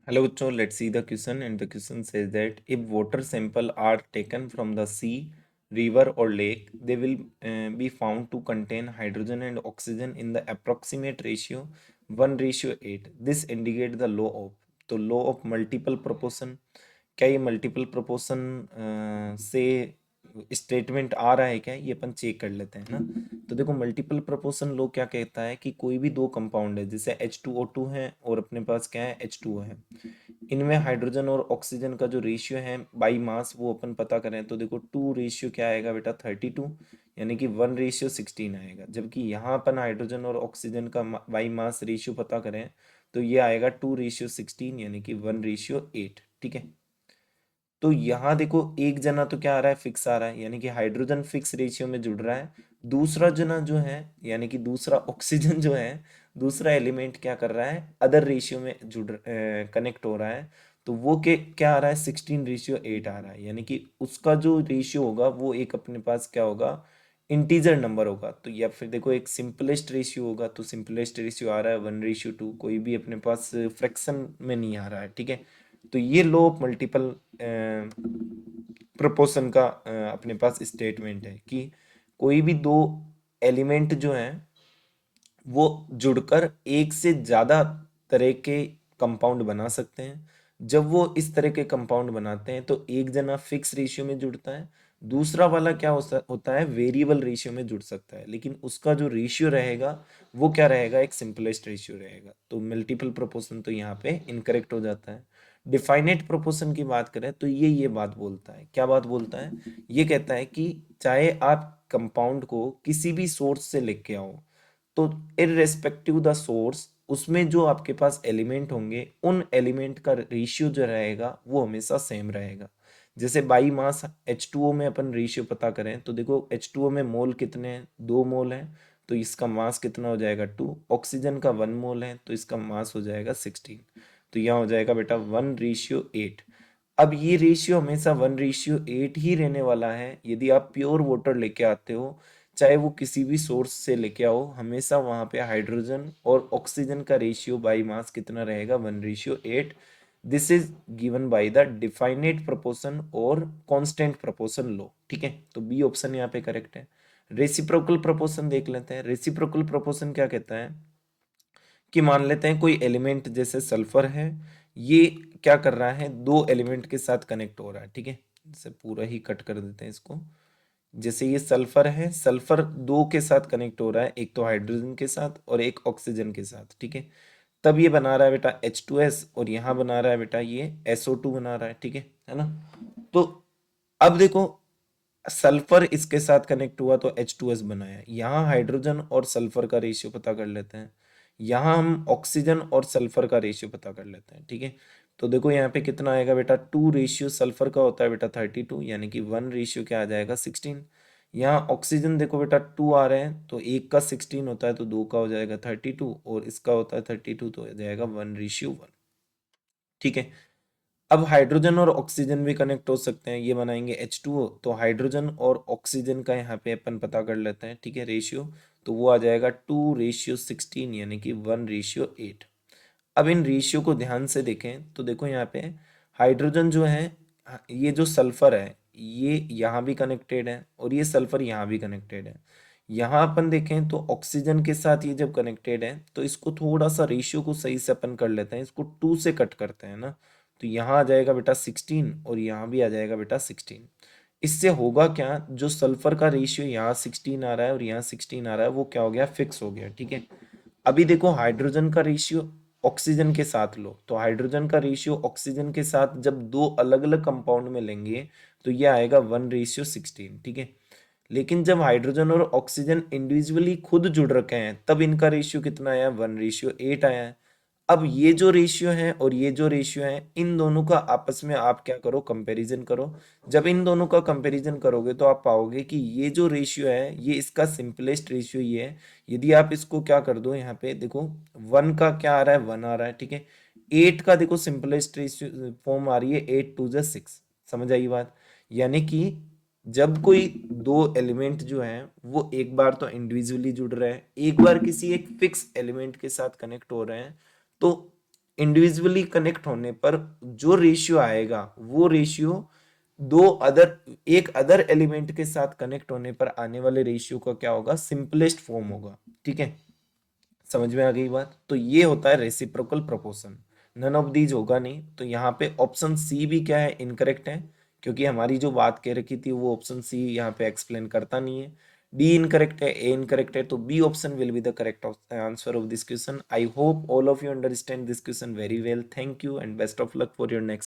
Hello, bachcho, let's see the question. And the question says that if water sample are taken from the sea, river or lake, they will be found to contain hydrogen and oxygen in the approximate ratio 1:8. This indicates the law of तो law of multiple proportion. क्या ये multiple proportion से statement आ रहा है क्या, ये अपन check कर लेते हैं ना। तो देखो मल्टीपल प्रोपोर्शन लो क्या कहता है कि कोई भी दो कंपाउंड है, जैसे H2O2 है और अपने पास क्या है H2O है, इनमें हाइड्रोजन और ऑक्सीजन का जो रेशियो है बाई मास वो अपन पता करें तो देखो 2 रेशियो क्या आएगा बेटा 32, यानी कि 1:16 आएगा। जबकि यहाँ अपन हाइड्रोजन और ऑक्सीजन का बाई मास रेशियो पता करें तो ये आएगा 2:16 यानी कि 1:8। ठीक है, तो यहाँ देखो एक जना तो क्या आ रहा है, फिक्स आ रहा है, यानी कि हाइड्रोजन फिक्स रेशियो में जुड़ रहा है। दूसरा जना जो है यानी कि दूसरा ऑक्सीजन जो है, दूसरा एलिमेंट क्या कर रहा है, अदर रेशियो में कनेक्ट हो रहा है। तो वो के क्या आ रहा है 16:8 आ रहा है, यानी कि उसका जो रेशियो होगा वो एक अपने पास क्या होगा, इंटीजर नंबर होगा। तो या फिर देखो एक सिंपलेस्ट रेशियो होगा, तो सिंपलेस्ट रेशियो आ रहा है 1:2, कोई भी अपने पास फ्रैक्शन में नहीं आ रहा है। ठीक है, तो ये लो ऑफ मल्टीपल प्रोपोर्शन का अपने पास स्टेटमेंट है कि कोई भी दो एलिमेंट जो हैं वो जुड़कर एक से ज्यादा तरह के कंपाउंड बना सकते हैं। जब वो इस तरह के कंपाउंड बनाते हैं तो एक जना फिक्स रेशियो में जुड़ता है, दूसरा वाला क्या होता है, वेरिएबल रेशियो में जुड़ सकता है, लेकिन उसका जो रेशियो रहेगा वो क्या रहेगा, एक सिंपलेस्ट रेशियो रहेगा। तो मल्टीपल प्रोपोर्शन तो यहाँ पे इनकरेक्ट हो जाता है। डिफाइनेट प्रोपोर्शन की बात करें तो ये बात बोलता है, क्या बात बोलता है, ये कहता है कि चाहे आप कंपाउंड को किसी भी सोर्स से लेके आओ, तो इररेस्पेक्टिव द सोर्स उसमें जो आपके पास एलिमेंट होंगे उन एलिमेंट का रेशियो जो रहेगा वो हमेशा सेम रहेगा। जैसे बाई मास H2O में अपन रेशियो पता करें तो देखो H2O में मोल कितने हैं, 2 मोल हैं, तो इसका मास कितना हो जाएगा 2। ऑक्सीजन का 1 मोल है तो इसका मास हो जाएगा 16, तो यहाँ हो जाएगा बेटा 1:8। अब ये रेशियो हमेशा 1:8 ही रहने वाला है। यदि आप प्योर वाटर लेके आते हो, चाहे वो किसी भी सोर्स से लेके आओ, हमेशा वहां पे हाइड्रोजन और ऑक्सीजन का रेशियो बाई मास कितना रहेगा, 1:8। This is given by the definite proportion और कांस्टेंट प्रोपोर्शन लो। ठीक है, तो बी ऑप्शन यहाँ पे करेक्ट है। रेसिप्रोकल प्रोपोर्शन देख लेते हैं। रेसिप्रोकल प्रोपोर्शन क्या कहता है कि मान लेते हैं कोई एलिमेंट जैसे सल्फर है, ये क्या कर रहा है, दो एलिमेंट के साथ कनेक्ट हो रहा है। ठीक है, इसे पूरा ही कट कर देते हैं इसको। जैसे ये सल्फर है, सल्फर दो के साथ कनेक्ट हो रहा है, एक तो हाइड्रोजन के साथ और एक ऑक्सीजन के साथ। ठीक है, तब ये बना रहा है बेटा H2S और यहाँ बना रहा है बेटा ये SO2 बना रहा है। ठीक है ना। तो अब देखो सल्फर इसके साथ कनेक्ट हुआ तो H2S बनाया, यहाँ हाइड्रोजन और सल्फर का रेशियो पता कर लेते हैं, यहाँ हम ऑक्सीजन और सल्फर का रेशियो पता कर लेते हैं। ठीक है, तो देखो यहाँ पे कितना आएगा बेटा, 2 रेशियो सल्फर का होता है बेटा 32, यानी कि 1 रेशियो क्या आ जाएगा 16। यहाँ ऑक्सीजन देखो बेटा 2 आ रहे हैं तो एक का 16 होता है तो दो का हो जाएगा 32 और इसका होता है 32 तो हो जाएगा 1:1। ठीक है, अब हाइड्रोजन और ऑक्सीजन भी कनेक्ट हो सकते हैं, ये बनाएंगे H2O, तो हाइड्रोजन और ऑक्सीजन का यहाँ पे अपन पता कर लेते हैं। ठीक है, रेशियो, तो वो आ जाएगा 2:16 यानी कि 1:8। अब इन रेशियो को ध्यान से देखें तो देखो यहाँ पे हाइड्रोजन जो है, ये जो सल्फर है ये यहाँ भी कनेक्टेड है और ये सल्फर यहाँ भी कनेक्टेड है। यहाँ अपन देखें तो ऑक्सीजन के साथ ये जब कनेक्टेड है तो इसको थोड़ा सा रेशियो को सही से अपन कर लेते हैं, इसको 2 से कट करते हैं ना, तो यहाँ आ जाएगा बेटा 16 और यहाँ भी आ जाएगा बेटा 16। इससे होगा क्या, जो सल्फर का रेशियो यहाँ 16 आ रहा है और यहाँ 16 आ रहा है वो क्या हो गया, फिक्स हो गया। ठीक है, अभी देखो हाइड्रोजन का रेशियो ऑक्सीजन के साथ लो, तो हाइड्रोजन का रेशियो ऑक्सीजन के साथ जब दो अलग अलग कंपाउंड में लेंगे तो ये आएगा 1:16। ठीक है, लेकिन जब हाइड्रोजन और ऑक्सीजन इंडिविजुअली खुद जुड़ रखे हैं तब इनका रेशियो कितना आया, 1:8 आया है। अब ये जो रेशियो है और ये जो रेशियो है, इन दोनों का आपस में आप क्या करो, कंपैरिजन करो। जब इन दोनों का कंपैरिजन करोगे तो आप पाओगे कि ये जो रेशियो है ये इसका सिंपलेस्ट रेशियो ये है। यदि आप इसको क्या कर दो, यहाँ पे देखो 1 का क्या आ रहा है, 1 आ रहा है। ठीक है, 8 का देखो सिंपलेस्ट रेशियो फॉर्म आ रही है 8 2 6। समझ आई बात, यानी कि जब कोई दो एलिमेंट जो हैं वो एक बार तो इंडिविजुअली जुड़ रहे हैं, एक बार किसी एक फिक्स एलिमेंट के साथ कनेक्ट हो रहे हैं, तो इंडिविजुअली कनेक्ट होने पर जो रेशियो आएगा वो रेशियो दो अदर एक अदर एलिमेंट के साथ कनेक्ट होने पर आने वाले रेशियो का क्या होगा, सिंपलेस्ट फॉर्म होगा। ठीक है, समझ में आ गई बात। तो ये होता है reciprocal proportion. None of these होगा नहीं, तो यहाँ पे ऑप्शन सी भी क्या है, इनकरेक्ट है, क्योंकि हमारी जो बात कह रखी थी वो ऑप्शन सी यहाँ पे एक्सप्लेन करता नहीं है। डी इनकरेक्ट है, ए इनकरेक्ट है, तो B option will be the correct answer of this question. I hope all of you understand this question very well. Thank you and best of luck for your next